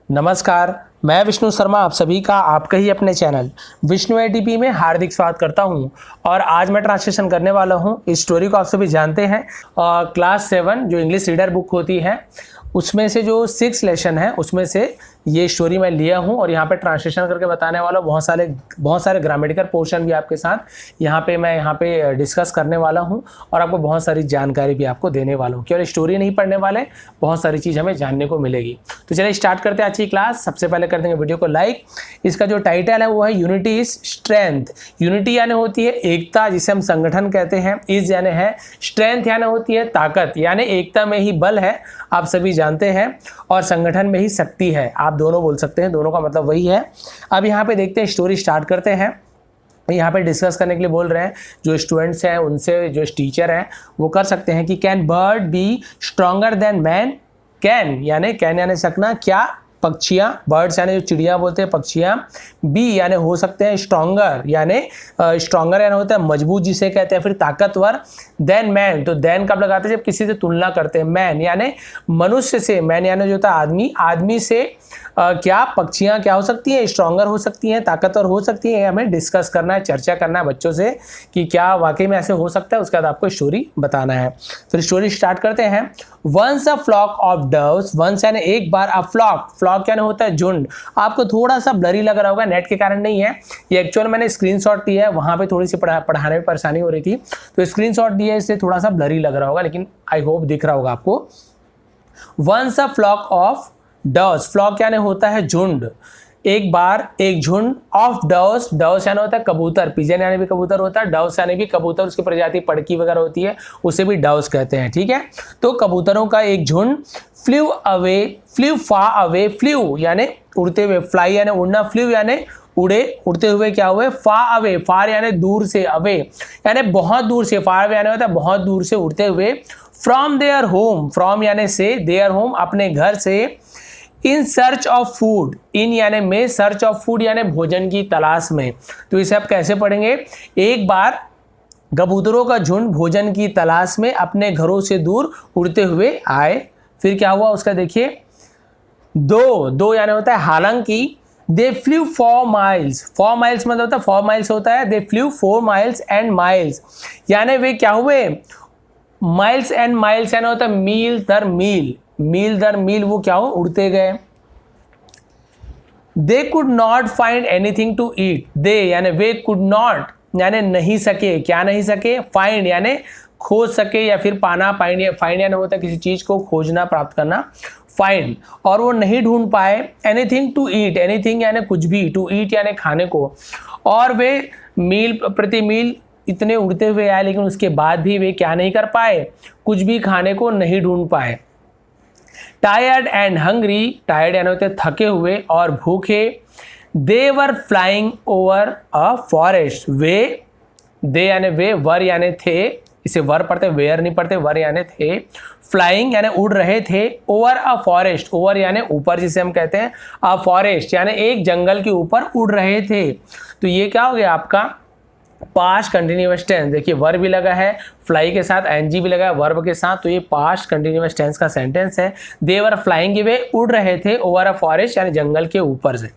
नमस्कार, मैं विष्णु शर्मा आप सभी का आपके ही अपने चैनल विष्णु एडीपी में हार्दिक स्वागत करता हूं। और आज मैं ट्रांसलेशन करने वाला हूं। इस स्टोरी को आप सभी जानते हैं। क्लास 7 जो इंग्लिश रीडर बुक होती है उसमें से जो 6 लेसन है उसमें से ये स्टोरी मैं लिया हूं और यहाँ पे ट्रांसलेशन करके बताने वाला हूँ। बहुत सारे ग्रामेटिकल पोर्शन भी आपके साथ यहाँ पे डिस्कस करने वाला हूँ और आपको बहुत सारी जानकारी भी आपको देने वाला हूँ। केवल स्टोरी नहीं पढ़ने वाले, बहुत सारी चीज़ हमें जानने को मिलेगी। तो चलिए स्टार्ट करते हैं आज की क्लास। सबसे पहले कर देंगे वीडियो को लाइक। इसका जो टाइटल है वो है यूनिटी इज स्ट्रेंथ। यूनिटी यानी होती है एकता, जिसे हम संगठन कहते हैं। इज यानी है, स्ट्रेंथ यानी होती है ताकत, यानी एकता में ही बल है, आप सभी जानते हैं, और संगठन में ही शक्ति है। आप दोनों बोल सकते हैं, दोनों का मतलब वही है। अब यहाँ पे देखते हैं, स्टोरी स्टार्ट करते हैं। यहाँ पे डिस्कस करने के लिए बोल रहे हैं जो स्टूडेंट्स हैं उनसे, जो टीचर हैं वो कर सकते हैं कि can bird B stronger than man. Can यानी सकना, क्या पक्षियाँ, बर्ड्स यानी जो चिड़िया बोलते हैं पक्षियाँ, बी यानी हो सकते हैं स्ट्रॉन्गर यानी होता है मजबूत जिसे कहते हैं, फिर ताकतवर, देन मैन, तो देन कब लगाते हैं जब किसी से तुलना करते हैं, मैन यानी मनुष्य से, मैन यानी जो होता है आदमी, आदमी से क्या पक्षियाँ क्या हो सकती हैं, स्ट्रॉन्गर हो सकती हैं, ताकतवर हो सकती हैं। हमें डिस्कस करना है, चर्चा करना है बच्चों से कि क्या वाकई में ऐसे हो सकता है। उसके बाद आपको स्टोरी बताना है। फिर स्टोरी स्टार्ट करते हैं। Once a flock of doves, once यानी एक बार, अ फ्लॉक, फ्लॉक यानी होता है झुंड। आपको थोड़ा सा ब्लरी लग रहा होगा, नेट के कारण नहीं है ये, एक्चुअल मैंने स्क्रीनशॉट लिया है, वहाँ पे थोड़ी सी पढ़ाने में परेशानी हो रही थी तो स्क्रीनशॉट दिया है, इससे थोड़ा सा ब्लरी लग रहा होगा, लेकिन आई होप दिख रहा होगा आपको। Once a flock of doves, flock यानी होता है झुंड, एक बार एक झुंड, ऑफ डव्स, डव्स यानी होता है कबूतर, पिजन यानी भी कबूतर होता है, डव्स यानी भी कबूतर, उसकी प्रजाति पड़की वगैरह होती है, उसे भी डव्स कहते हैं, ठीक है। तो कबूतरों का एक झुंड, flew away, flew far away, flew यानी उड़ते हुए, फ्लाई यानी उड़ना, फ्ल्यू यानी उड़े, उड़ते हुए क्या हुए, फार अवे, फार यानी दूर से, अवे यानी बहुत दूर से, फार अवे यानी होता है बहुत दूर से उड़ते हुए, फ्रॉम देयर होम, फ्रॉम यानी से, देयर होम अपने घर से, इन सर्च ऑफ फूड, इन यानी में, सर्च ऑफ फूड यानी भोजन की तलाश में। तो इसे आप कैसे पढ़ेंगे, एक बार कबूतरों का झुंड भोजन की तलाश में अपने घरों से दूर उड़ते हुए आए। फिर क्या हुआ उसका देखिए, दो यानी होता है हालांकि, दे फ्लू 4 माइल्स, 4 माइल्स मतलब होता है, 4 माइल्स होता है, दे फ्लू 4 माइल्स एंड माइल्स, यानी वे क्या हुए, माइल्स एंड माइल्स यानी होता है मील दर मील, मील दर मील वो क्या हो, उड़ते गए। They could not find anything to eat, they यानी वे, कुड नॉट यानी नहीं सके, क्या नहीं सके, फाइंड यानी खोज सके या फिर पाना, फाइंड यानी होता है किसी चीज को खोजना, प्राप्त करना, फाइंड, और वो नहीं ढूंढ पाए, एनीथिंग टू ईट, एनीथिंग यानी कुछ भी, टू ईट यानी खाने को, और वे मील प्रति मील इतने उड़ते हुए आए, लेकिन उसके बाद भी वे क्या नहीं कर पाए, कुछ भी खाने को नहीं ढूंढ पाए। टायर्ड एंड हंग्री, टायर्ड यानी होते थके हुए और भूखे, they were flying over a forest, वे, दे यानी वे, वर यानी थे, इसे वर पढ़ते, वेयर नहीं पढ़ते, वर यानी थे, फ्लाइंग यानी उड़ रहे थे, ओवर अ फॉरेस्ट, ओवर यानी ऊपर जिसे हम कहते हैं, अ फॉरेस्ट यानी एक जंगल के ऊपर उड़ रहे थे। तो ये क्या हो गया आपका पास्ट कंटिन्यूअस टेंस। देखिए वर भी लगा है, फ्लाई के साथ एनजी भी लगा है वर्ब के साथ, तो ये पास्ट कंटिन्यूअस टेंस का सेंटेंस है। दे वर फ्लाइंग, वे उड़ रहे थे, ओवर अ फॉरेस्ट यानी जंगल के ऊपर से।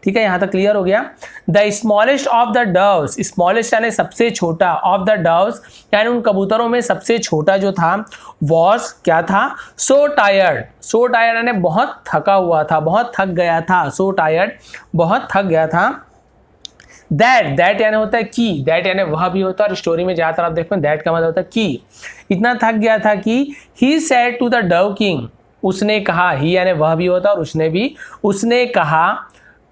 ठीक है, यहाँ तक क्लियर हो गया। The smallest of the doves, smallest यानी सबसे छोटा, ऑफ द डव्स यानी उन कबूतरों में सबसे छोटा जो था, वॉज क्या था, सो टायर्ड, सो टायर्ड यानी बहुत थका हुआ था, बहुत थक गया था, सो टायर्ड बहुत थक गया था। दैट यानी होता है की, दैट यानी वह भी होता है, और स्टोरी में ज्यादातर आप देखते हैं दैट का मतलब होता है की, इतना थक गया था कि he said to the dove king, उसने कहा, ही यानी वह भी होता है और उसने भी, उसने कहा,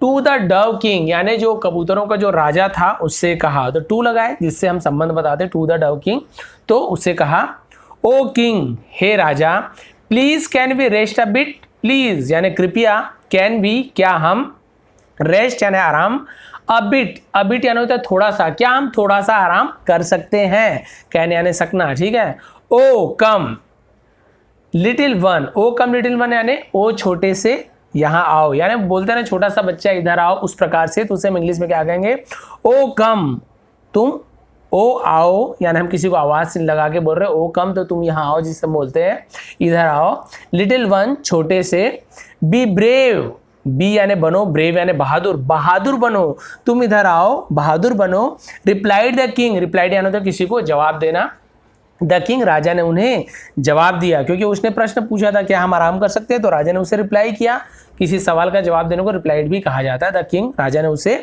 टू द डव किंग यानी जो कबूतरों का जो राजा था उससे कहा, तो टू लगाए जिससे हम संबंध बताते, टू द डव किंग, तो उससे कहा, ओ किंग हे राजा, please can we rest a bit, please यानी कृपया, कैन वी क्या हम, रेस्ट यानी आराम, अबिट यानी होता है थोड़ा सा, क्या हम थोड़ा सा आराम कर सकते हैं, कैन यानी सकना, ठीक है। ओ कम लिटिल वन, ओ कम लिटिल वन यानी ओ छोटे से यहाँ आओ, यानी बोलते हैं ना छोटा सा बच्चा इधर आओ, उस प्रकार से, तो उसे हम इंग्लिश में क्या कहेंगे, ओ कम तुम, ओ आओ यानी हम किसी को आवाज से लगा के बोल रहे हैं, ओ कम तो तुम यहाँ आओ जिसे बोलते हैं इधर आओ, लिटिल वन छोटे से, बी ब्रेव बी यानी बनो, ब्रेव यानी बहादुर, बहादुर बनो, तुम इधर आओ, बहादुर बनो। रिप्लाइड द किंग, रिप्लाइड यानी तो किसी को जवाब देना। द किंग, राजा ने उन्हें जवाब दिया, क्योंकि उसने प्रश्न पूछा था क्या हम आराम कर सकते हैं, तो राजा ने उसे रिप्लाई किया। किसी सवाल का जवाब देने को रिप्लाइड भी कहा जाता है। द किंग, राजा ने उसे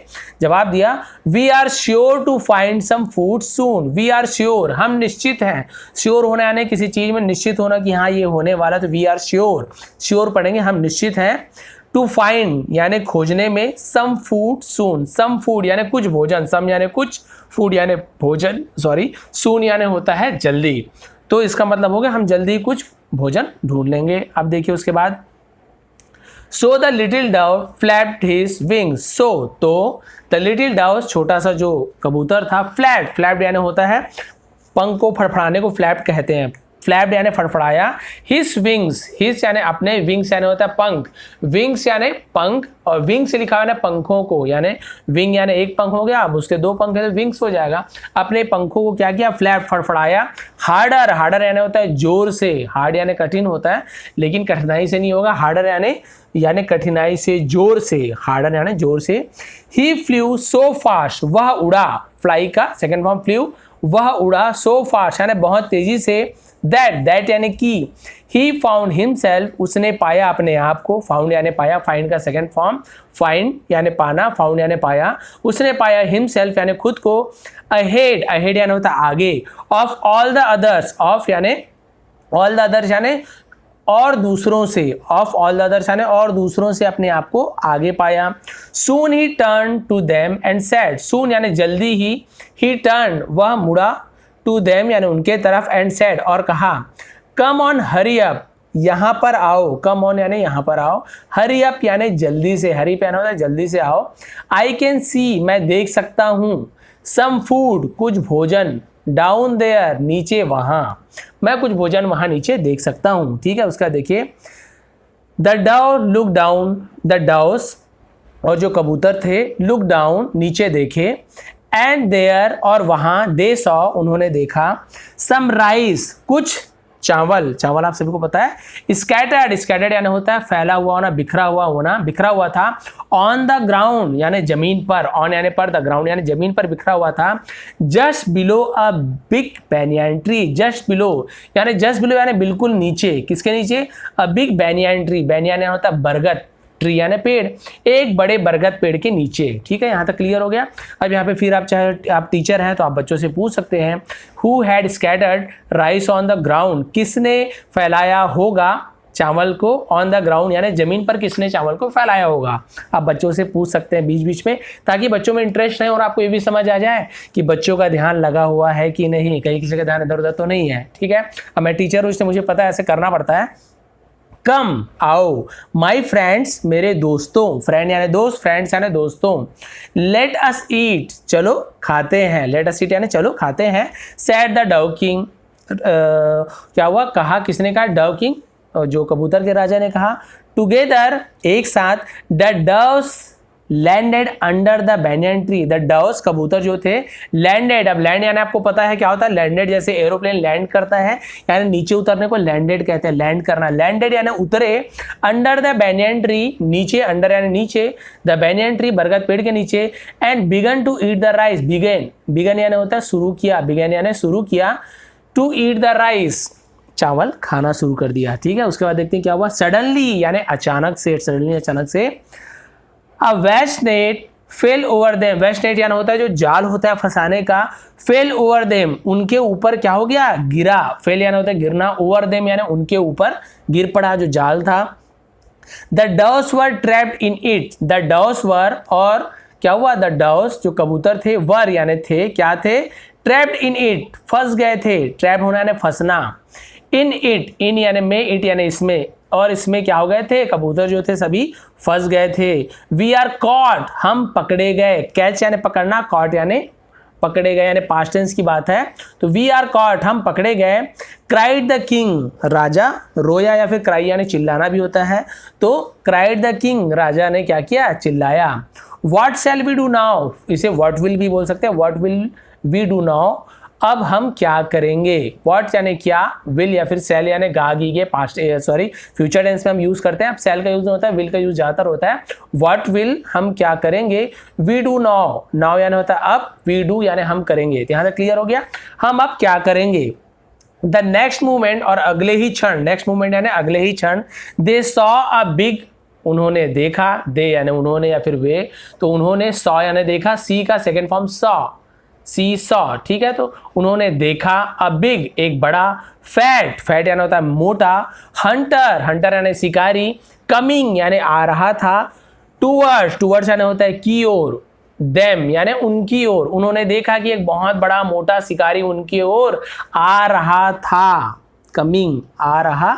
जवाब दिया। We are sure to find some food soon, we are sure, हम निश्चित हैं। श्योर होना यानी किसी चीज में निश्चित होना कि हाँ ये होने वाला, तो वी आर श्योर, श्योर पढ़ेंगे हम निश्चित हैं। टू फाइंड यानी खोजने में, सम फूड सून, सम फूड यानी कुछ भोजन, सम यानी कुछ, फूड यानी भोजन, सॉरी, सून यानी होता है जल्दी, तो इसका मतलब हो गया हम जल्दी कुछ भोजन ढूंढ लेंगे। अब देखिए उसके बाद, so the little dove flapped his wings, so तो द लिटिल डव, छोटा सा जो कबूतर था, फ्लैप्ड, फ्लैप्ड यानी होता है पंख को फड़फड़ाने को फ्लैप्ड कहते हैं, फ्लैप्ड यानी फड़फड़ाया। हिज विंग्स, हिज यानी अपने, विंग्स यानी होता है पंख, विंग्स यानी पंख, और विंग से लिखा हुआ है पंखों को, यानी विंग यानी एक पंख हो गया, अब उसके दो पंख है तो विंग्स हो जाएगा। अपने पंखों को क्या किया, फ्लैप, फड़फड़ाया। हार्डर, हार्डर यानी होता है जोर से, हार्ड यानी कठिन होता है, लेकिन कठिनाई से नहीं होगा, हार्डर यानी कठिनाई से, जोर से, हार्डर यानी जोर से। ही फ्लू सो फास्ट, वह उड़ा, फ्लाई का सेकेंड फॉर्म फ्लू, वह उड़ा, सो फास्ट यानी बहुत तेजी से, दैट यानी कि, ही फाउंड हिमसेल्फ, उसने पाया अपने आप को, फाउंड यानी पाया, फाइंड का सेकंड फॉर्म, फाइंड यानी पाना, फाउंड यानी पाया, उसने पाया हिमसेल्फ यानी खुद को, अहेड, अहेड यानी होता है आगे, of all the others, of यानी ऑल द अदर्स यानी और दूसरों से, ऑफ ऑल द अदर्स यानी और दूसरों से अपने आप को आगे पाया। Soon he turn to them and said, soon यानी जल्दी ही टर्न वह मुड़ा, टू देम यानी उनके तरफ, एंड सेड और कहा, कम ऑन हरी अप, यहाँ पर आओ, कम ऑन यानी यहाँ पर आओ, हरी अप यानी जल्दी से, हरी पे होता है जल्दी से आओ। आई कैन सी, मैं देख सकता हूँ, सम फूड, कुछ भोजन, डाउन देयर, नीचे वहाँ, मैं कुछ भोजन वहाँ नीचे देख सकता हूँ। ठीक है, उसका देखिए, the Dove look down, the doves और जो कबूतर थे, लुक डाउन नीचे देखे, एंड देयर और वहाँ, दे सॉ उन्होंने देखा, सम राइस कुछ चावल, चावल आप सभी को पता है, स्कैटर्ड, स्कैटर्ड यानी होता है फैला हुआ होना, बिखरा हुआ होना, बिखरा हुआ था, ऑन द ग्राउंड यानी जमीन पर, ऑन यानी पर, द ग्राउंड यानी जमीन पर बिखरा हुआ था, just below a big banyan tree, just below यानी बिल्कुल नीचे, किसके नीचे, a big banyan tree, banyan यानी होता है बरगद, ट्री यानी पेड़, एक बड़े बरगद पेड़ के नीचे। ठीक है, यहाँ तक क्लियर हो गया। अब यहाँ पे फिर आप चाहे आप टीचर हैं तो आप बच्चों से पूछ सकते हैं, who had scattered rice on the ground, किसने फैलाया होगा चावल को, ऑन द ग्राउंड यानी जमीन पर किसने चावल को फैलाया होगा। आप बच्चों से पूछ सकते हैं बीच बीच में, ताकि बच्चों में इंटरेस्ट रहे और आपको ये भी समझ आ जाए कि बच्चों का ध्यान लगा हुआ है कि नहीं, कहीं किसी का ध्यान इधर उधर तो नहीं है। ठीक है, अब मैं टीचर हूँ इसलिए मुझे पता है ऐसे करना पड़ता है। कम आओ, माई फ्रेंड्स मेरे दोस्तों, फ्रेंड यानी दोस्त, फ्रेंड्स यानी दोस्तों, लेट अस ईट चलो खाते हैं, लेट अस ईट यानी चलो खाते हैं, सैड द डव किंग, क्या हुआ, कहा, किसने कहा, डव किंग जो कबूतर के राजा ने कहा, टुगेदर एक साथ, the doves landed under the banyan tree, the doves कबूतर जो थे, लैंडेड, अब लैंड यानी आपको पता है क्या होता है, लैंडेड जैसे एरोप्लेन लैंड करता है यानी नीचे उतरने को लैंडेड कहते हैं, लैंड करना, लैंडेड यानी उतरे, अंडर द बैनियन ट्री नीचे, अंडर यानी नीचे, द बैनियन ट्री बरगद पेड़ के नीचे, and began to eat the rice, began, began यानी होता है शुरू किया, बिगन यानी शुरू किया, टू ईट द राइस चावल खाना शुरू कर दिया। ठीक है, उसके बाद देखते हैं क्या हुआ, सडनली यानी अचानक से, सडनली अचानक से, a vast net fell over them, vast net यानी होता है जो जाल होता है फंसाने का, फेल ओवर देम उनके ऊपर क्या हो गया, गिरा, फेल यानी होता है गिरना, ओवर देम यानी उनके ऊपर गिर पड़ा जो जाल था। The doves were trapped in it, the doves were और क्या हुआ, द डव्स जो कबूतर थे, वर यानी थे, क्या थे, ट्रैप्ड इन इट फंस गए थे, ट्रैप होना यानी फंसना, इन इट, इन यानी में, इट यानी इसमें, और इसमें क्या हो गए थे, कबूतर जो थे सभी फंस गए थे। वी आर कॉट हम पकड़े गए, कैच यानी पकड़ना, कॉट यानी पकड़े गए यानी पास्ट टेंस की बात है, तो वी आर कॉट हम पकड़े गए। क्राइड द किंग राजा रोया, या फिर क्राई यानी चिल्लाना भी होता है, तो क्राइड द किंग राजा ने क्या किया, चिल्लाया। What shall we do now, इसे व्हाट विल भी बोल सकते हैं, what will we do now, अब हम क्या करेंगे। व्हाट यानी क्या, विल या फिर सेल यानी गी के पास्ट फ्यूचर टेंस में हम यूज करते हैं। अब सेल का यूज होता है, विल का यूज ज्यादातर होता है। व्हाट विल हम क्या करेंगे, वी डू नाउ, नाउ यानी होता है अब, वी डू यानी हम करेंगे। यहां तक क्लियर हो गया, हम अब क्या करेंगे। द नेक्स्ट मूवमेंट और अगले ही क्षण, नेक्स्ट मूवमेंट यानी अगले ही क्षण, दे सॉ अ बिग, उन्होंने देखा, दे यानी उन्होंने या फिर वे, तो उन्होंने सॉ यानी देखा, सी का सेकेंड फॉर्म सॉ, सी सॉ, ठीक है। तो उन्होंने देखा, अ बिग एक बड़ा, फैट, फैट यानी होता है मोटा, हंटर, हंटर यानी शिकारी, कमिंग यानी आ रहा था, टूवर्ड्स, टूवर्ड्स यानी होता है की ओर, देम यानी उनकी ओर, उन्होंने देखा कि एक बहुत बड़ा मोटा शिकारी उनकी ओर आ रहा था, कमिंग आ रहा।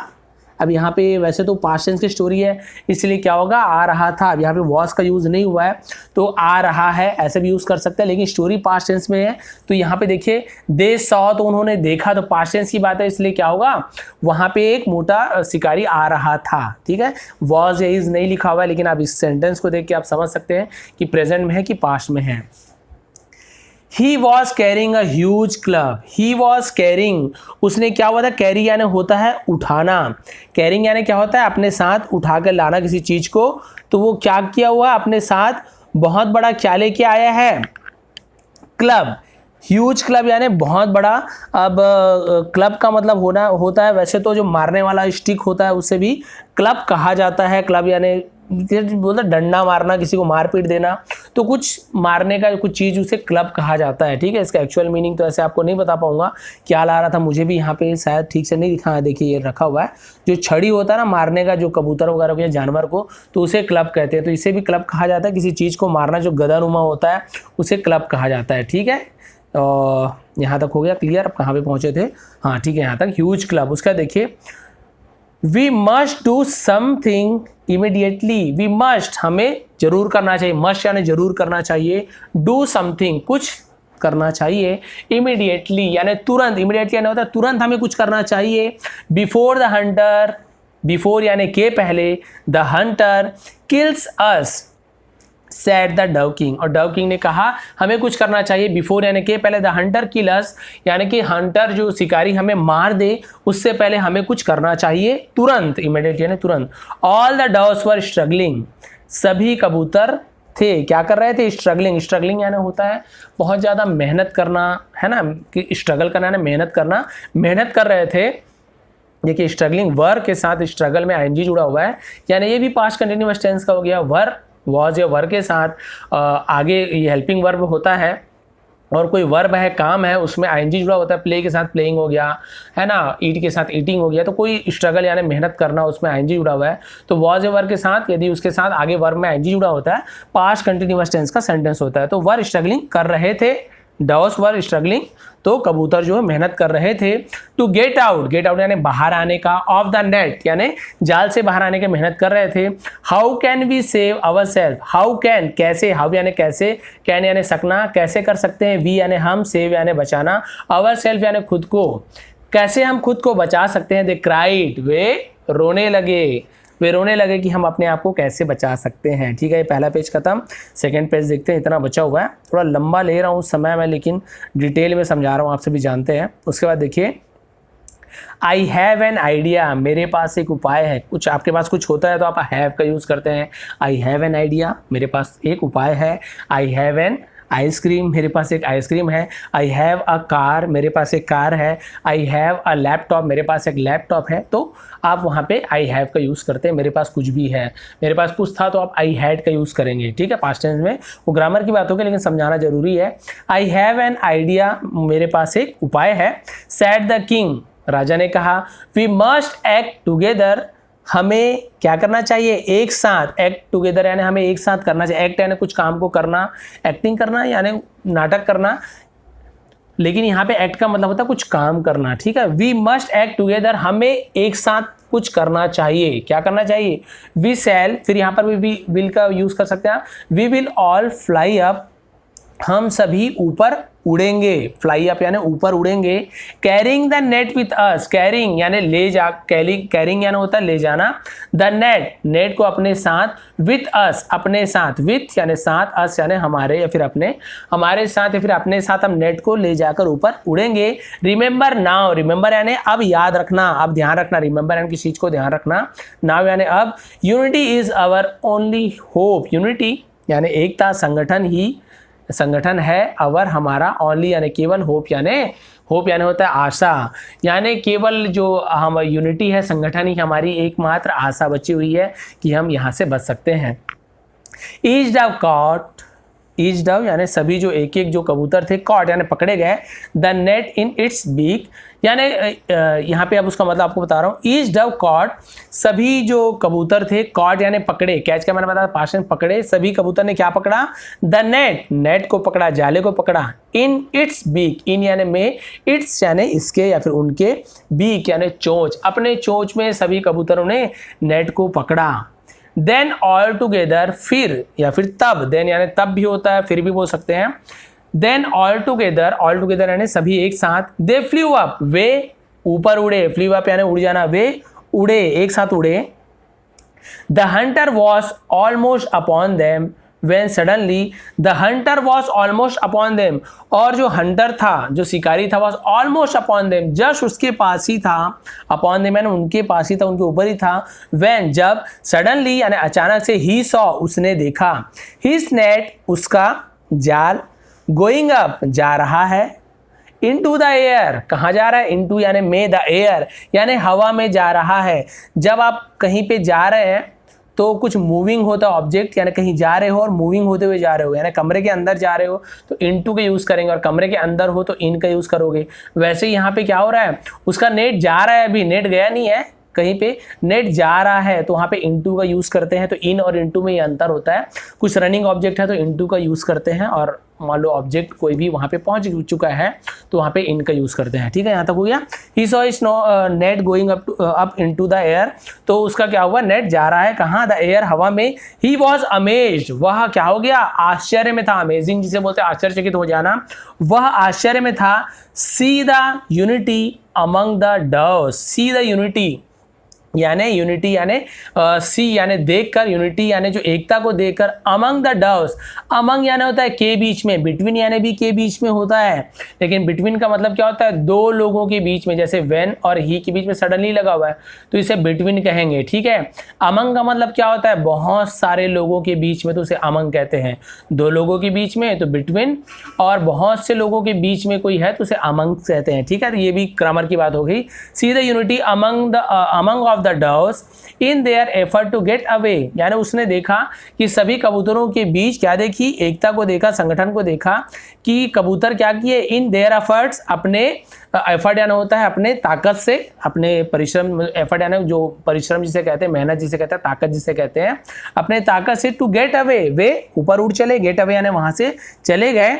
अब यहाँ पे वैसे तो पास्ट टेंस की स्टोरी है, इसलिए क्या होगा, आ रहा था। अब यहाँ पे वॉज का यूज नहीं हुआ है, तो आ रहा है ऐसे भी यूज कर सकते हैं, लेकिन स्टोरी पास्ट टेंस में है। तो यहाँ पे देखिए दे सॉ, तो उन्होंने देखा, तो पास्ट टेंस की बात है, इसलिए क्या होगा, वहां पे एक मोटा शिकारी आ रहा था, ठीक है। वॉज या इज नहीं लिखा हुआ है, लेकिन आप इस सेंटेंस को देख के आप समझ सकते हैं कि प्रेजेंट में है कि पास्ट में है। He was carrying a huge club. He was carrying, उसने क्या हुआ था, कैरी यानी होता है उठाना, कैरिंग यानी क्या होता है, अपने साथ उठा कर लाना किसी चीज को। तो वो क्या किया हुआ, अपने साथ बहुत बड़ा क्या लेके आया है, क्लब, ह्यूज क्लब यानी बहुत बड़ा। अब क्लब का मतलब होता है वैसे तो जो मारने वाला स्टिक होता है उसे भी क्लब कहा जाता है। क्लब यानी बोलते डंडा मारना, किसी को मारपीट देना, तो कुछ मारने का कुछ चीज़ उसे क्लब कहा जाता है, ठीक है। इसका एक्चुअल मीनिंग तो ऐसे आपको नहीं बता पाऊंगा, क्या ला रहा था मुझे भी यहाँ पे शायद ठीक से नहीं दिखा है। देखिए ये रखा हुआ है, जो छड़ी होता है ना मारने का, जो कबूतर वगैरह को या जानवर को, तो उसे क्लब कहते हैं। तो इसे भी क्लब कहा जाता है, किसी चीज़ को मारना जो गदानुमा होता है उसे क्लब कहा जाता है, ठीक है। यहाँ तक हो गया क्लियर, अब कहाँ पे पहुँचे थे, हाँ ठीक है यहाँ तक, ह्यूज क्लब। उसका देखिए, we must do something immediately, we must हमें जरूर करना चाहिए, मस्ट यानी जरूर करना चाहिए, डू समथिंग कुछ करना चाहिए, इमीडिएटली यानी तुरंत, इमीडिएटली यानी होता है तुरंत हमें कुछ करना चाहिए। बिफोर द हंटर, बिफोर यानी के पहले, the Hunter kills us, said the dove king, और डव किंग ने कहा हमें कुछ करना चाहिए, बिफोर यानी के पहले, द हंटर किल अस यानी कि हंटर जो शिकारी हमें मार दे उससे पहले हमें कुछ करना चाहिए, तुरंत, इमीडिएट यानी तुरंत। All the doves were struggling, सभी कबूतर थे, क्या कर रहे थे, स्ट्रगलिंग, स्ट्रगलिंग यानी होता है बहुत ज़्यादा मेहनत करना, है ना, कि स्ट्रगल करना यानी मेहनत करना, मेहनत कर रहे थे। देखिए स्ट्रगलिंग वर्ब के साथ स्ट्रगल में आईएनजी जुड़ा हुआ है, यानी ये भी पास्ट कंटिन्यूअस टेंस का हो गया। वर्ब वॉज या वर्ब के साथ आगे ये हेल्पिंग वर्ब होता है, और कोई वर्ब है, काम है, उसमें आईएनजी जुड़ा होता है, प्ले के साथ प्लेइंग हो गया, है ना, ईट के साथ ईटिंग हो गया। तो कोई स्ट्रगल यानी मेहनत करना, उसमें आईएनजी जुड़ा हुआ है। तो वॉज या वर्ब के साथ यदि उसके साथ आगे वर्ब में आईएनजी जुड़ा होता है, पास्ट कंटिन्यूअस टेंस का सेंटेंस होता है। तो वर्ब स्ट्रगलिंग कर रहे थे, डव्स वर स्ट्रगलिंग, तो कबूतर जो है मेहनत कर रहे थे। To get out, get out यानी बाहर आने का, ऑफ द नेट यानी जाल से बाहर आने के मेहनत कर रहे थे। How can we save our self, how can कैसे, हाउ यानी कैसे, कैन यानी सकना, कैसे कर सकते हैं, वी यानी हम, सेव यानी बचाना, अवर सेल्फ यानी खुद को, कैसे हम खुद को बचा सकते हैं। दे क्राइड, वे रोने लगे, वे रोने लगे कि हम अपने आप को कैसे बचा सकते हैं, ठीक है। ये पहला पेज खत्म, सेकंड पेज देखते हैं, इतना बचा हुआ है, थोड़ा लंबा ले रहा हूँ समय में, लेकिन डिटेल में समझा रहा हूँ, आप सभी जानते हैं। उसके बाद देखिए, आई हैव एन आइडिया, मेरे पास एक उपाय है। कुछ आपके पास कुछ होता है तो आप हैव का यूज़ करते हैं। आई हैव एन आइडिया, मेरे पास एक उपाय है। आई हैव एन आइसक्रीम, मेरे पास एक आइसक्रीम है। आई हैव अ कार, मेरे पास एक कार है। आई हैव अ लैपटॉप, मेरे पास एक लैपटॉप है। तो आप वहाँ पे आई हैव का यूज़ करते हैं, मेरे पास कुछ भी है। मेरे पास कुछ था तो आप आई हैड का यूज़ करेंगे, ठीक है। पास्ट टेंस में वो ग्रामर की बात होगी, लेकिन समझाना जरूरी है। आई हैव एन आइडिया, मेरे पास एक उपाय है। सैड द किंग, राजा ने कहा। वी मस्ट एक्ट टुगेदर, हमें क्या करना चाहिए, एक साथ, एक्ट टुगेदर यानी हमें एक साथ करना चाहिए। एक्ट यानी कुछ काम को करना, एक्टिंग करना यानी नाटक करना, लेकिन यहाँ पे एक्ट का मतलब होता है कुछ काम करना, ठीक है। वी मस्ट एक्ट टुगेदर, हमें एक साथ कुछ करना चाहिए। क्या करना चाहिए, वी शैल, फिर यहाँ पर भी विल का यूज कर सकते हैं। We will all fly up, हम सभी ऊपर उड़ेंगे, फ्लाई अप यानी ऊपर उड़ेंगे। Carrying the net with us, carrying यानी ले जा, कैरिंग यानी होता है ले जाना, द नेट, नेट को अपने साथ, विथ अस अपने साथ, विथ यानी साथ, अस यानी हमारे या फिर अपने, हमारे साथ या फिर अपने साथ हम नेट को ले जाकर ऊपर उड़ेंगे। रिमेंबर नाउ, रिमेंबर यानी अब याद रखना, अब ध्यान रखना, रिमेंबर यानी किसी चीज को ध्यान रखना, नाउ यानी अब। Unity is our only hope, unity यानी एकता, संगठन ही, संगठन है, अवर हमारा, ओनली यानी केवल, होप यानी होता है आशा, यानी केवल जो हम यूनिटी है, संगठन ही हमारी एकमात्र आशा बची हुई है कि हम यहाँ से बच सकते हैं। Each dove caught, each dove यानी सभी जो एक एक जो कबूतर थे, कॉट यानी पकड़े गए, the net in its beak यानी यहाँ पे अब उसका मतलब आपको बता रहा हूँ। ईच डव कॉट, सभी जो कबूतर थे, कॉट यानी पकड़े, कैच का मैंने बताया पास्ट में, पकड़े, सभी कबूतर ने क्या पकड़ा, द नेट, नेट को पकड़ा, जाले को पकड़ा, इन इट्स बीक, इन यानी में, इट्स यानी इसके या फिर उनके, बीक यानी चोंच, अपने चोंच में सभी कबूतरों ने नेट को पकड़ा। देन ऑल टुगेदर, फिर या फिर तब, देन यानी तब भी होता है, फिर भी बोल सकते हैं। देन ऑल टुगेदर यानी सभी एक साथ, दे फ्लू अप, वे ऊपर उड़े, फ्लू अप यानी उड़ जाना, वे उड़े, एक साथ उड़े। The hunter was almost upon them when suddenly the hunter was almost upon them, और जो हंटर था, जो शिकारी था, was almost upon them, just उसके पास ही था, upon them यानी उनके पास ही था, उनके ऊपर ही था। when जब, suddenly यानी अचानक से, he saw उसने देखा, his net उसका जाल, going up जा रहा है, into the air कहाँ जा रहा है, into यानी में, the air यानी हवा में जा रहा है। जब आप कहीं पे जा रहे हैं तो कुछ मूविंग होता है ऑब्जेक्ट, यानी कहीं जा रहे हो और मूविंग होते हुए जा रहे हो, यानी कमरे के अंदर जा रहे हो तो इनटू का यूज़ करेंगे, और कमरे के अंदर हो तो इन का यूज़ करोगे। वैसे ही यहाँ पे क्या हो रहा है, उसका नेट जा रहा है, अभी नेट गया नहीं है, कहीं पे नेट जा रहा है तो वहाँ पे इनटू का यूज़ करते हैं। तो इन और इनटू में ये अंतर होता है, कुछ रनिंग ऑब्जेक्ट है तो इनटू का यूज़ करते हैं, और मान लो ऑब्जेक्ट कोई भी वहाँ पे पहुँच चुका है तो वहाँ पे इन का यूज़ करते हैं। ठीक है, यहाँ तक हो गया। He saw is net going up into the air, तो उसका क्या हुआ, नेट जा रहा है कहाँ, द एयर हवा में। ही वॉज अमेज्ड, वह क्या हो गया, आश्चर्य में था, अमेजिंग जिसे बोलते हैं आश्चर्यचकित हो जाना, वह आश्चर्य में था। सी the unity among the doves, C the unity यानी यूनिटी यानी सी यानी देखकर, यूनिटी यानी जो एकता को देखकर, अमंग द डव्स, अमंग यानी होता है के बीच में, बिटवीन यानी भी के बीच में होता है, लेकिन बिटवीन का मतलब क्या होता है, दो लोगों के बीच में, जैसे व्हेन और ही के बीच में सडनली लगा हुआ है तो इसे बिटवीन कहेंगे। ठीक है, अमंग का मतलब क्या होता है, बहुत सारे लोगों के बीच में तो उसे अमंग कहते हैं, दो लोगों के बीच में तो बिटवीन, और बहुत से लोगों के बीच में कोई है तो उसे अमंग कहते हैं। ठीक है, तो ये भी ग्रामर की बात हो गई। See the unity among of the doves in their effort to get away, यानी उसने देखा कि सभी कबूतरों के बीच क्या देखी, एकता को देखा, संगठन को देखा कि कबूतर क्या किए, इन देयर एफर्ट्स, अपने एफर्ट यानी होता है अपने ताकत से, अपने परिश्रम, एफर्ट यानी जो परिश्रम जिसे कहते हैं, मेहनत जिसे कहते हैं, ताकत जिसे कहते हैं, अपने ताकत से, टू गेट अवे वे ऊपर उड़ चले, गेट अवे यानी वहां से चले गए।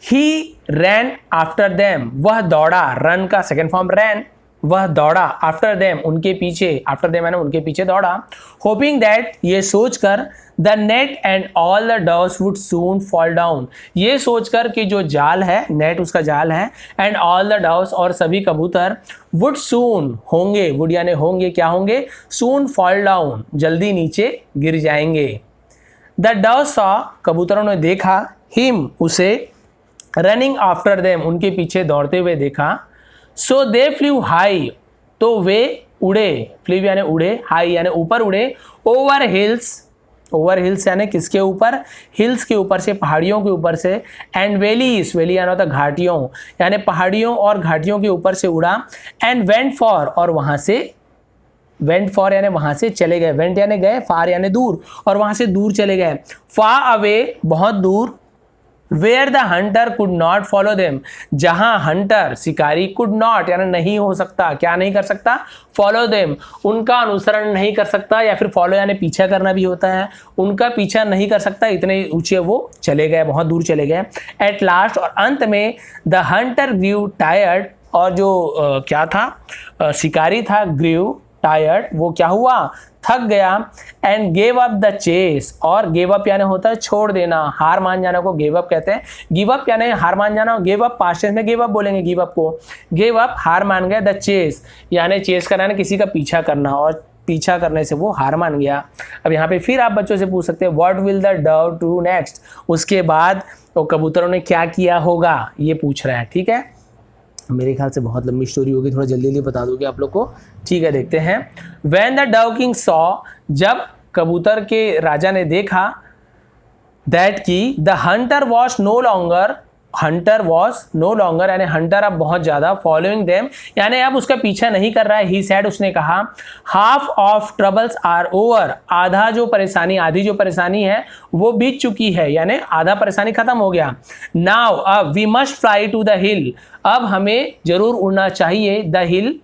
ही रैन आफ्टर देम, वह दौड़ा, रन का सेकेंड फॉर्म रैन, वह दौड़ा, आफ्टर देम उनके पीछे, आफ्टर देम मैंने उनके पीछे दौड़ा, होपिंग दैट ये सोचकर, the net and all the doves would soon fall down, ये सोचकर कि जो जाल है, नेट उसका जाल है, एंड ऑल द डव्स और सभी कबूतर, वुड सून होंगे, वुड यानी होंगे, क्या होंगे, सून फॉल डाउन जल्दी नीचे गिर जाएंगे। द डव्स सॉ कबूतरों ने देखा, हिम उसे, रनिंग आफ्टर देम उनके पीछे दौड़ते हुए देखा, सो दे फ्लू हाई तो वे उड़े, फ्लू यानी उड़े, हाई यानी ऊपर उड़े, ओवर हिल्स, ओवर हिल्स यानी किसके ऊपर, हिल्स के ऊपर से, पहाड़ियों के ऊपर से, एंड वैलीज, वैली यानी होता है घाटियों, यानी पहाड़ियों और घाटियों के ऊपर से उड़ा, एंड वेंट फॉर और वहां से, वेंट फॉर यानी वहां से चले गए, वेंट यानी गए, फार यानी दूर, और वहां से दूर चले गए, फा अवे बहुत दूर, where the hunter could not follow them, जहां हंटर शिकारी कुड नॉट यानी नहीं हो सकता, क्या नहीं कर सकता, फॉलो देम उनका अनुसरण नहीं कर सकता, या फिर फॉलो यानी पीछा करना भी होता है, उनका पीछा नहीं कर सकता, इतने ऊंचे वो चले गए, बहुत दूर चले गए। एट लास्ट और अंत में, द हंटर ग्रीव टायर्ड, और जो क्या था शिकारी था, ग्रीव टायर्ड, वो क्या हुआ, थक गया, and gave up the chase, और गेव अप यानी होता है छोड़ देना, हार मान जाना को गेव अप कहते हैं। गिव अप यानी हार मान जाना, गेव अप पास्ट टेंस में गेव अप बोलेंगे, गिव अप को, गेव अप हार मान गया, द चेस यानी चेस करना है किसी का पीछा करना, और पीछा करने से वो हार मान गया। अब यहाँ पे फिर आप बच्चों से पूछ सकते हैं what will the Dove do next, उसके बाद तो कबूतरों ने क्या किया होगा, ये पूछ रहा है। ठीक है, मेरे ख्याल से बहुत लंबी स्टोरी होगी, थोड़ा जल्दी जल्दी बता दोगे आप लोग को। ठीक है, देखते हैं। When the dove king saw, जब कबूतर के राजा ने देखा, दैट की the hunter was no longer, hunter was no longer यानी हंटर अब बहुत ज्यादा, फॉलोइंग देम यानी अब उसका पीछा नहीं कर रहा है, ही सैड उसने कहा, half of troubles are over, आधा जो परेशानी, आधी जो परेशानी है वो बीत चुकी है, यानी आधा परेशानी खत्म हो गया। नाउ अब we must fly to the hill, अब हमें जरूर उड़ना चाहिए, the hill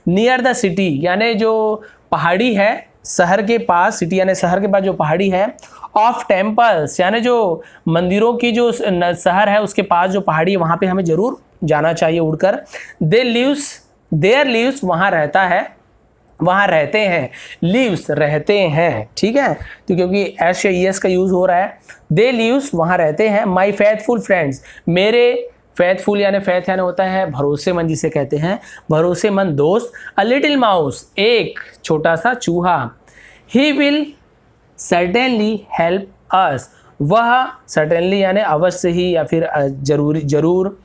near the city यानी जो पहाड़ी है शहर के पास, सिटी यानी शहर के पास जो पहाड़ी है, ऑफ टेम्पल्स यानी जो मंदिरों की जो शहर है उसके पास जो पहाड़ी है वहाँ पे हमें जरूर जाना चाहिए उड़कर। देयर लिव्स वहाँ रहता है, वहाँ रहते हैं, लिव्स रहते हैं। ठीक है, तो क्योंकि एस या ईएस का यूज हो रहा है, दे लिव्स वहाँ रहते हैं, माई फेथफुल फ्रेंड्स मेरे, फेथफुल यानी फेथ यानी होता है भरोसेमंद, जिसे कहते हैं भरोसेमंद दोस्त, अ लिटिल माउस एक छोटा सा चूहा, he will certainly help us, वह सर्टेनली यानी अवश्य ही या फिर जरूर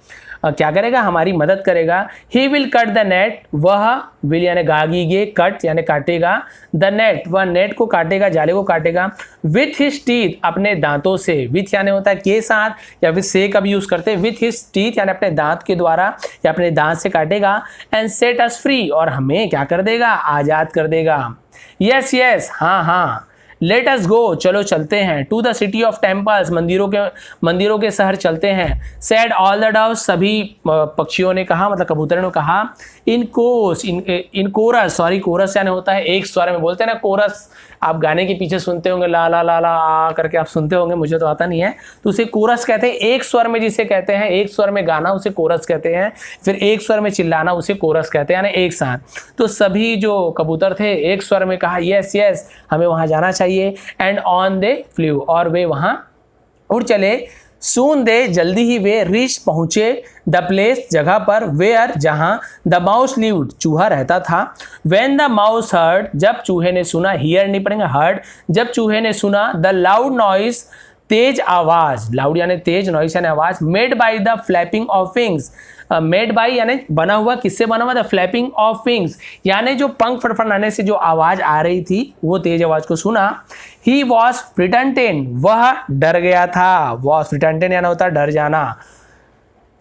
क्या करेगा, हमारी मदद करेगा। He will cut the net, वह विल यानी गागीगे, कट यानी काटेगा, द नेट वह नेट को काटेगा, जाले को काटेगा, विथ हिज टीथ अपने दांतों से, विथ यानी होता है के साथ या फिर से का भी यूज करते हैं, विथ हिज टीथ यानी अपने दांत के द्वारा या अपने दांत से काटेगा, एंड सेट अस फ्री और हमें क्या कर देगा, आजाद कर देगा। यस यस हाँ हाँ, लेट अस गो चलो चलते हैं, to the city of temples मंदिरों के शहर चलते हैं, सेड ऑल द डव्स सभी पक्षियों ने कहा, मतलब कबूतरों ने कहा, इन कोरस, सॉरी कोरस यानी होता है एक स्वर में, बोलते हैं ना कोरस, आप गाने के पीछे सुनते होंगे ला ला ला ला आ करके आप सुनते होंगे, मुझे तो आता नहीं है, तो उसे कोरस कहते हैं, एक स्वर में जिसे कहते हैं, एक स्वर में गाना उसे कोरस कहते हैं, फिर एक स्वर में चिल्लाना उसे कोरस कहते हैं, यानी एक साथ। तो सभी जो कबूतर थे एक स्वर में कहा यस यस हमें वहां जाना चाहिए, एंड ऑन दे फ्लू और वे वहां उड़ चले, सून दे जल्दी ही वे रीच पहुंचे, द प्लेस जगह पर, वेयर जहां, द माउस लिव्ड चूहा रहता था, व्हेन द माउस हर्ड जब चूहे ने सुना, हियर नहीं पड़ेगा हर्ड, जब चूहे ने सुना, द लाउड नॉइस तेज आवाज, लाउड यानी तेज, नॉइस यानी आवाज, made by the flapping of wings, made by यानी बना हुआ, किससे बना हुआ, द फ्लैपिंग ऑफ विंग्स यानी जो पंख फड़फड़ाने से जो आवाज आ रही थी वो तेज आवाज को सुना, ही वॉज फ्रिटनटेन वह डर गया था, वॉज फ्रिटनटेन यानी होता है डर जाना,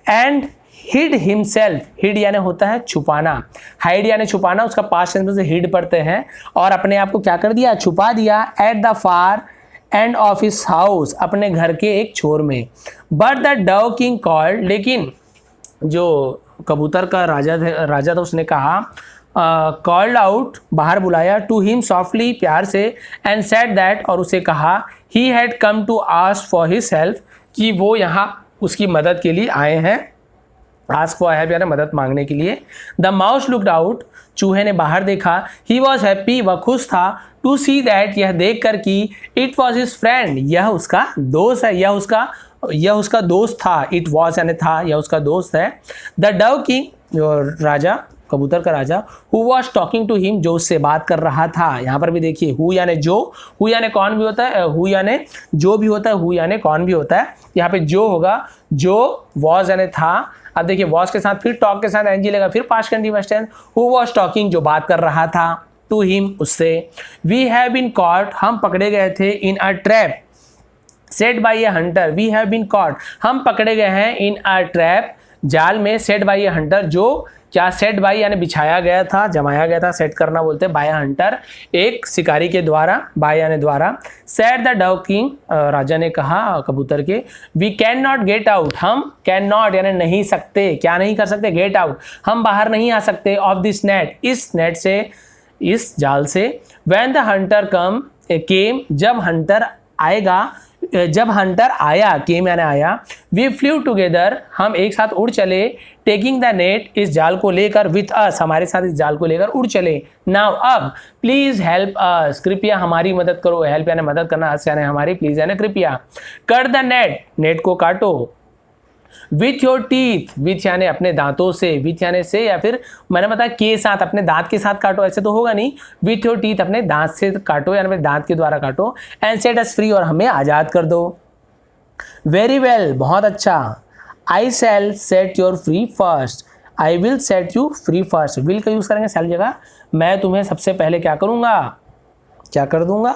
एंड हिड हिमसेल्फ, हिड यानी होता है छुपाना, हाइड यानी छुपाना, उसका पास्ट टेंस से हिड पढ़ते हैं, और अपने आप को क्या कर दिया, छुपा दिया, at the far end of his house अपने घर के एक छोर में, but the dove king called लेकिन जो कबूतर का राजा था उसने कहा, कॉल्ड आउट बाहर बुलाया, टू हिम सॉफ्टली प्यार से, एंड सेड दैट और उसे कहा, he had come to ask for his help कि वो यहाँ उसकी मदद के लिए आए हैं, आस्क फॉर हेल्प यानी मदद मांगने के लिए। द माउस लुक्ड आउट चूहे ने बाहर देखा, ही वॉज हैप्पी वह खुश था, टू सी दैट यह देख कर कि इट वॉज हिज फ्रेंड यह उसका दोस्त है, यह उसका दोस्त था, इट वॉज यानी था, यह उसका दोस्त है। द डव किंग जो राजा कबूतर का राजा, who was talking to him जो उससे बात कर रहा था, यहाँ पर भी देखिए हु यानी जो, हु यानी कौन भी होता है, हु यानी जो भी होता है, हु यानी कौन भी होता है, यहाँ पे जो होगा, जो वॉज यानी था, अब देखिए वॉज के साथ फिर टॉक के साथ एनजी लेगा, फिर past continuous tense, who was talking जो बात कर रहा था, टू हिम उससे, वी हैव बीन कॉट हम पकड़े गए थे, in a trap set by a hunter, we have been caught हम पकड़े गए हैं, इन अ ट्रैप जाल में, सेट बाई ए हंटर जो क्या, सेट बाई यानी बिछाया गया था, जमाया गया था, सेट करना बोलते हैं, बाय हंटर एक शिकारी के द्वारा, बाय यानी द्वारा, सेट द डव किंग राजा ने कहा कबूतर के, we can not get out हम कैन नॉट यानी नहीं सकते, क्या नहीं कर सकते, गेट आउट हम बाहर नहीं आ सकते, ऑफ दिस नेट इस नेट से, इस जाल से, व्हेन द हंटर केम जब हंटर आएगा, जब हंटर आया, केम यानी आया, वी फ्लू टुगेदर, हम एक साथ उड़ चले, टेकिंग द नेट, इस जाल को लेकर, विथ अस, हमारे साथ इस जाल को लेकर उड़ चले। नाउ अब, प्लीज हेल्प अस, कृपया हमारी मदद करो, हेल्प यानी मदद करना, अस यानी हमारी, प्लीज यानी कृपया। कट द नेट, नेट को काटो। विथ योर टीथ, विथ यानी अपने दांतों से, विथ यानी से, या फिर मैंने बताया के साथ, अपने दांत के साथ काटो, ऐसे तो होगा नहीं, विथ योर टीथ, अपने दांत से काटो यानी अपने दांत के द्वारा काटो। एंड सेट अस फ्री, और हमें आज़ाद कर दो। वेरी वेल, बहुत अच्छा। I shall set your free first, I will set you free first, will का यूज करेंगे शैल जगह। मैं तुम्हें सबसे पहले क्या करूँगा, क्या कर दूंगा,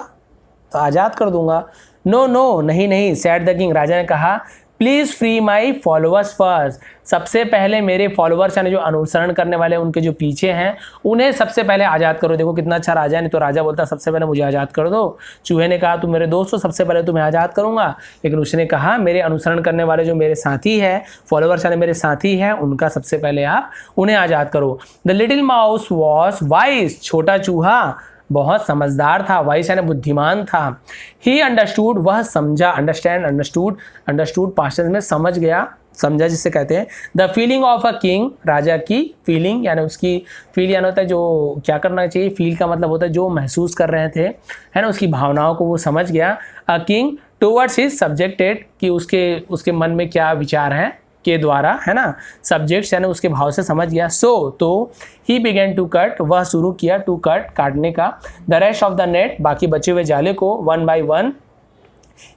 तो आज़ाद कर दूंगा। नो नो, नहीं नहीं, सेट द किंग, राजा ने कहा, please free my followers first, सबसे पहले मेरे फॉलोअर्स यानी जो अनुसरण करने वाले उनके जो पीछे हैं उन्हें सबसे पहले आज़ाद करो। देखो कितना अच्छा राजा है, नहीं तो राजा बोलता सबसे पहले मुझे आज़ाद कर दो। चूहे ने कहा तुम मेरे दोस्त हो, सबसे पहले तुम्हें आज़ाद करूंगा, लेकिन उसने कहा मेरे अनुसरण करने वाले जो मेरे साथी है, फॉलोअर्स यानी मेरे साथी हैं, उनका सबसे पहले आप उन्हें आज़ाद करो। The little mouse was wise, छोटा चूहा बहुत समझदार था, वाइस यानी बुद्धिमान था। ही अंडरस्टूड, वह समझा, understand, understood, understood past tense में समझ गया, समझा जिसे कहते हैं। The feeling of a king, राजा की फीलिंग यानी उसकी, फील यानी होता है जो क्या करना चाहिए, फील का मतलब होता है जो महसूस कर रहे थे, है ना, उसकी भावनाओं को वो समझ गया। A king towards his subjected, कि उसके मन में क्या विचार हैं के द्वारा, है ना, सब्जेक्ट्स यानी उसके भाव से समझ गया। सो तो ही बिगेन टू कट, वह शुरू किया, टू कट, काटने का। The rest of the net, बाकी बचे हुए जाले को, वन बाय वन,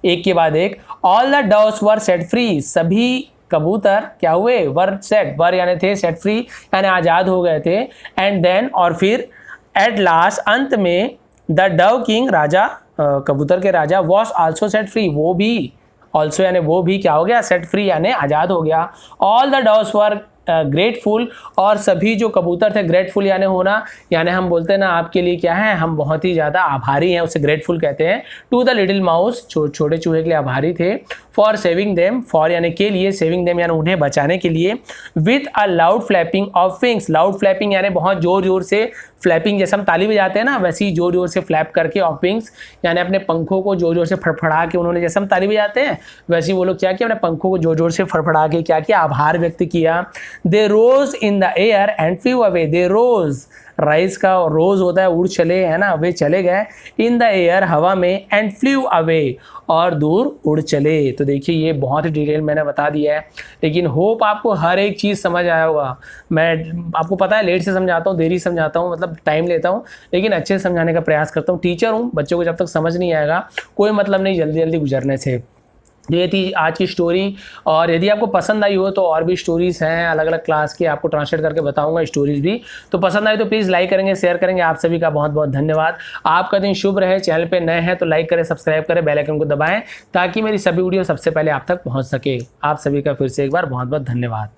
एक के बाद एक। All the doves were set free, सभी कबूतर क्या हुए, वर सेट, वर यानी थे, सेट फ्री यानी आज़ाद हो गए थे। एंड देन, और फिर, एट लास्ट, अंत में, द डव किंग, राजा, कबूतर के राजा, वॉज आल्सो सेट फ्री, वो भी, ऑल्सो यानी वो भी क्या हो गया, सेट फ्री यानी आज़ाद हो गया। All the doves were grateful, और सभी जो कबूतर थे, ग्रेटफुल यानी होना, यानी हम बोलते हैं ना आपके लिए क्या है, हम बहुत ही ज़्यादा आभारी हैं, उसे ग्रेटफुल कहते हैं। टू द लिटिल माउस, छोटे चूहे के लिए आभारी थे। फॉर सेविंग देम, फॉर यानी के लिए, सेविंग देम यानी उन्हें बचाने के लिए। With a loud flapping of wings, loud flapping यानी बहुत जोर जोर से फ्लैपिंग, जैसे हम ताली बजाते हैं ना, वैसे ही जोर जोर से फ्लैप करके, ऑफ विंग्स यानी अपने पंखों को जोर जोर से फड़फड़ा के, उन्होंने जैसे हम ताली बजाते हैं वैसे ही वो लोग क्या किया, अपने पंखों को जोर जोर से फड़फड़ा के क्या किया, आभार व्यक्त किया। They rose in the air and flew away, they rose, rise का रोज होता है उड़ चले, है ना, वे चले गए, इन द एयर हवा में, एंड फ्लू अवे और दूर उड़ चले। तो देखिए ये बहुत ही डिटेल मैंने बता दिया है, लेकिन होप आपको हर एक चीज़ समझ आया होगा। मैं आपको पता है लेट से समझाता हूँ, देरी समझाता हूँ, मतलब टाइम लेता हूँ, लेकिन अच्छे से समझाने का प्रयास करता हूँ। टीचर हूँ, बच्चों को जब तक समझ नहीं आएगा कोई मतलब नहीं जल्दी जल्दी गुजरने से। ये थी आज की स्टोरी, और यदि आपको पसंद आई हो तो और भी स्टोरीज़ हैं अलग अलग क्लास की, आपको ट्रांसलेट करके बताऊंगा स्टोरीज़ भी। तो पसंद आई तो प्लीज़ लाइक करेंगे, शेयर करेंगे। आप सभी का बहुत बहुत धन्यवाद। आपका दिन शुभ रहे। चैनल पे नए हैं तो लाइक करें, सब्सक्राइब करें, बेल आइकन को दबाएं ताकि मेरी सभी वीडियो सबसे पहले आप तक पहुँच सके। आप सभी का फिर से एक बार बहुत बहुत धन्यवाद।